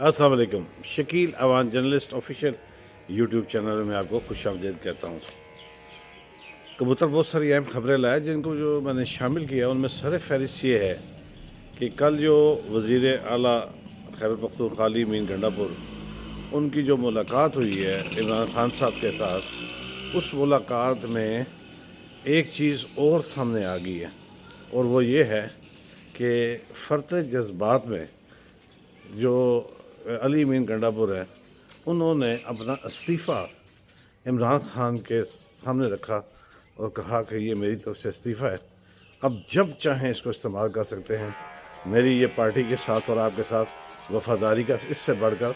अस्सलाम वालेकुम। Shakeel Awan journalist official YouTube channel में आपको खुश आमदीद कहता हूँ। कबूतर बहुत सारी अहम खबरें लाया जिनको जो मैंने शामिल किया उनमें सर फहरिस्त ये है कि कल जो वज़ीर आला खैबर पख्तूनख्वा अली मीन गंडापुर उनकी जो मुलाकात हुई है इमरान खान साहब के साथ, उस मुलाकात में एक चीज़ और सामने आ गई है और वो ये है कि फ़र्त जज्बात में जो अली मीन गंडापुर है उन्होंने अपना इस्तीफ़ा इमरान खान के सामने रखा और कहा कि ये मेरी तरफ से इस्तीफ़ा है, अब जब चाहें इसको इस्तेमाल कर सकते हैं। मेरी ये पार्टी के साथ और आपके साथ वफादारी का इससे बढ़कर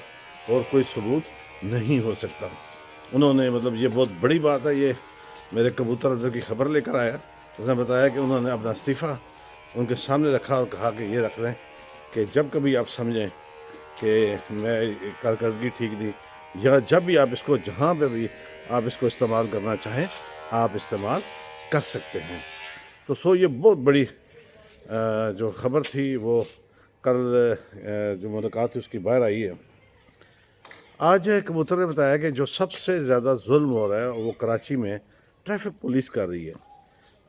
और कोई सबूत नहीं हो सकता। उन्होंने मतलब ये बहुत बड़ी बात है, ये मेरे कबूतर अंदर की खबर लेकर आया। उसने बताया कि उन्होंने अपना इस्तीफ़ा उनके सामने रखा और कहा कि ये रख लें कि जब कभी आप समझें कि मैं कारकर्दगी ठीक नहीं, या जब भी आप इसको जहाँ पे भी आप इसको इस्तेमाल करना चाहें आप इस्तेमाल कर सकते हैं। तो ये बहुत बड़ी जो ख़बर थी वो कल जो मुलाकात थी उसकी बाहर आई है। आज कबूतर ने बताया कि जो सबसे ज़्यादा जुल्म हो रहा है वो कराची में ट्रैफिक पुलिस कर रही है।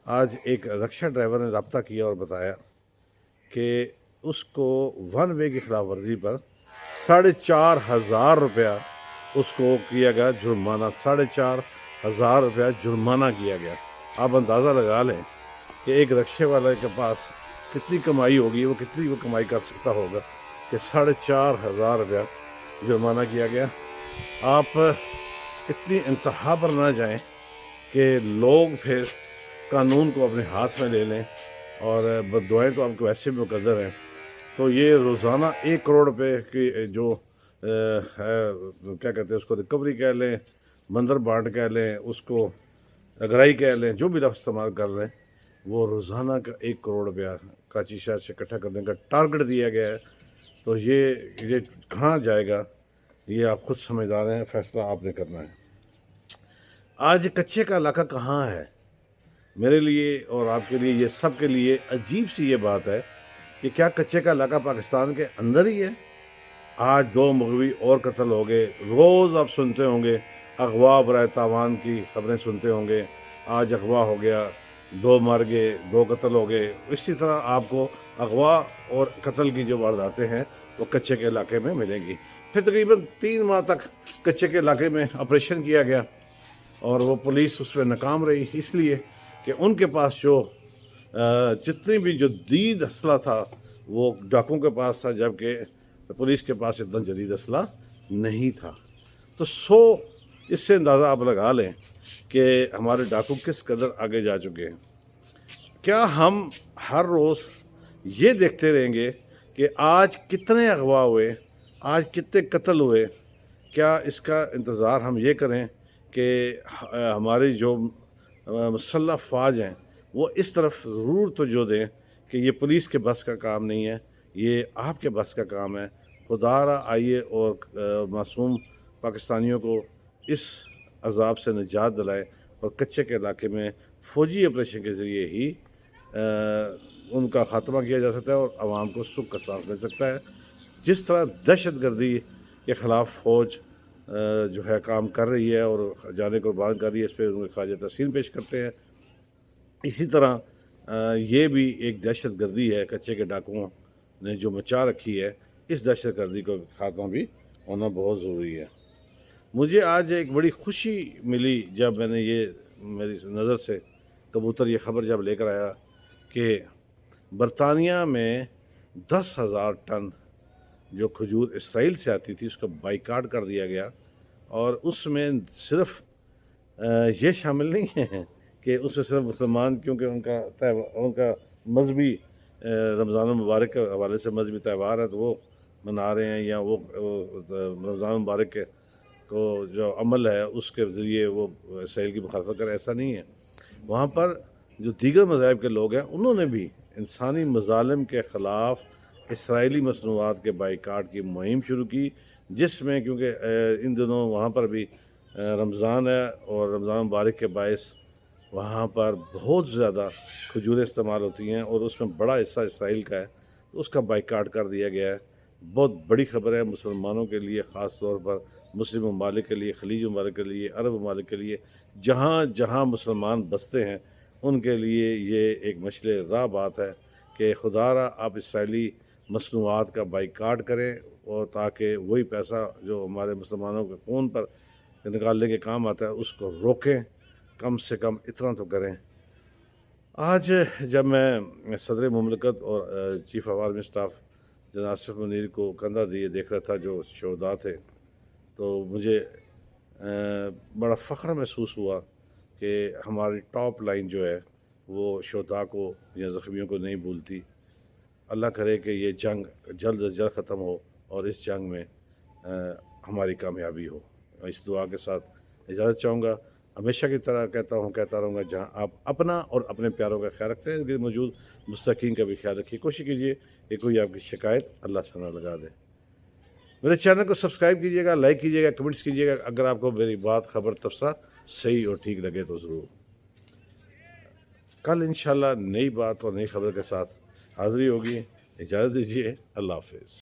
आज एक रक्शा ड्राइवर ने रब्ता किया और बताया कि उसको वन वे की खिलाफ वर्जी पर 4,500 रुपया उसको किया गया जुर्माना। 4,500 रुपया जुर्माना किया गया। आप अंदाज़ा लगा लें कि एक रक्शे वाले के पास कितनी कमाई होगी, वो कितनी वो कमाई कर सकता होगा कि 4,500 रुपया जुर्माना किया गया। आप इतनी इंतहा पर ना जाएं कि लोग फिर कानून को अपने हाथ में ले लें, और बददुआएं तो आपको वैसे भी मुकद्दर हैं। तो ये रोज़ाना 1 करोड़ रुपए की जो है क्या कहते हैं उसको रिकवरी कह लें, मंदिर बांट कह लें, उसको अगराई कह लें, जो भी लफ्ज़ इस्तेमाल कर लें, वो रोज़ाना का 1 करोड़ रुपया कराची शहर से इकट्ठा करने का टारगेट दिया गया है। तो ये कहाँ जाएगा ये आप खुद समझदार हैं, फ़ैसला आपने करना है। आज कच्चे का इलाका कहाँ है? मेरे लिए और आपके लिए, ये सब के लिए अजीब सी ये बात है कि क्या कच्चे का इलाका पाकिस्तान के अंदर ही है? आज 2 मगवी और कत्ल हो गए। रोज़ आप सुनते होंगे अगवा बराए तावान की खबरें सुनते होंगे। आज अगवा हो गया, 2 मर गए, 2 कत्ल हो गए। इसी तरह आपको अगवा और कत्ल की जो वारदातें हैं वो कच्चे के इलाके में मिलेंगी। फिर तकरीबन 3 माह तक कच्चे के इलाके में ऑपरेशन किया गया और वो पुलिस उस पर नाकाम रही, इसलिए कि उनके पास जो जितनी भी जो जदीद असला था वो डाकुओं के पास था, जबकि पुलिस के पास इतना जदीद असला नहीं था। तो इससे अंदाज़ा आप लगा लें कि हमारे डाकू किस कदर आगे जा चुके हैं। क्या हम हर रोज़ ये देखते रहेंगे कि आज कितने अगवा हुए, आज कितने कत्ल हुए? क्या इसका इंतज़ार हम ये करें कि हमारी जो मुसल्लह फ़ौज हैं वो इस तरफ ज़रूर तवज्जो दें कि ये पुलिस के बस का काम नहीं है, ये आपके बस का काम है। खुदारा आइए और मासूम पाकिस्तानियों को इस अज़ाब से निजात दिलाएं और कच्चे के इलाके में फ़ौजी ऑपरेशन के ज़रिए ही उनका ख़ात्मा किया जा सकता है और आवाम को सुख का सांस मिल सकता है। जिस तरह दहशत गर्दी के ख़िलाफ़ फ़ौज जो है काम कर रही है और जाने कुर्बान कर रही है, इस पर उनके ख़ाजा तहसीन पेश करते हैं। इसी तरह ये भी एक दहशत गर्दी है कच्चे के डाकुओं ने जो मचा रखी है। इस दहशत गर्दी को खात्मा भी होना बहुत ज़रूरी है। मुझे आज एक बड़ी खुशी मिली जब मैंने ये मेरी नज़र से कबूतर ये ख़बर जब लेकर आया कि बरतानिया में 10,000 टन जो खजूर इसराइल से आती थी उसका बाइकाट कर दिया गया, और उसमें सिर्फ ये शामिल नहीं है कि उसमें सिर्फ मुसलमान, क्योंकि उनका मजहबी रमज़ान मुबारक के हवाले से मजहबी त्यौहार है तो वो मना रहे हैं, या वो रमज़ान मुबारक के को जो अमल है उसके ज़रिए वो इसराइल की मुखालफत कर, ऐसा नहीं है। वहाँ पर जो दीगर मज़ाहिब के लोग हैं उन्होंने भी इंसानी मज़ालिम के ख़िलाफ़ इसराइली मसनूआत के बाइकाट की मुहिम शुरू की, जिसमें क्योंकि इन दिनों वहाँ पर भी रमज़ान है और रमज़ान मुबारक के बायस वहाँ पर बहुत ज़्यादा खजूरें इस्तेमाल होती हैं और उसमें बड़ा हिस्सा इसराइल का है, तो उसका बाइकाट कर दिया गया है। بہت بڑی خبر ہے مسلمانوں کے لیے، خاص طور پر مسلم ممالک کے لیے، خلیج ممالک کے لیے، عرب ممالک کے لیے، جہاں جہاں مسلمان بستے ہیں ان کے لیے یہ ایک مشعل راہ بات ہے کہ خدا را آپ اسرائیلی مصنوعات کا بائیکاٹ کریں، اور تاکہ وہی پیسہ جو ہمارے مسلمانوں کے خون پر نکالنے کے کام آتا ہے اس کو روکیں، کم سے کم اتنا تو کریں۔ آج جب میں صدر مملکت اور چیف آف آرمی اسٹاف جناب آصف منیر کو کندھا دیے دیکھ رہا تھا جو شہداء تھے، تو مجھے بڑا فخر محسوس ہوا کہ ہماری ٹاپ لائن جو ہے وہ شہداء کو یا زخمیوں کو نہیں بھولتی۔ اللہ کرے کہ یہ جنگ جلد از جلد ختم ہو اور اس جنگ میں ہماری کامیابی ہو۔ اس دعا کے ساتھ اجازت چاہوں گا۔ ہمیشہ کی طرح کہتا رہوں گا، جہاں آپ اپنا اور اپنے پیاروں کا خیال رکھتے ہیں، ان کے موجود مستحقین کا بھی خیال رکھیے۔ کوشش کیجیے کہ کوئی آپ کی شکایت اللہ سے نہ لگا دے۔ میرے چینل کو سبسکرائب کیجیے گا، لائک کیجیے گا، کمنٹس کیجیے گا، اگر آپ کو میری بات، خبر، تبصرہ صحیح اور ٹھیک لگے تو ضرور۔ کل انشاءاللہ نئی بات اور نئی خبر کے ساتھ حاضری ہوگی۔ اجازت دیجیے، اللہ حافظ۔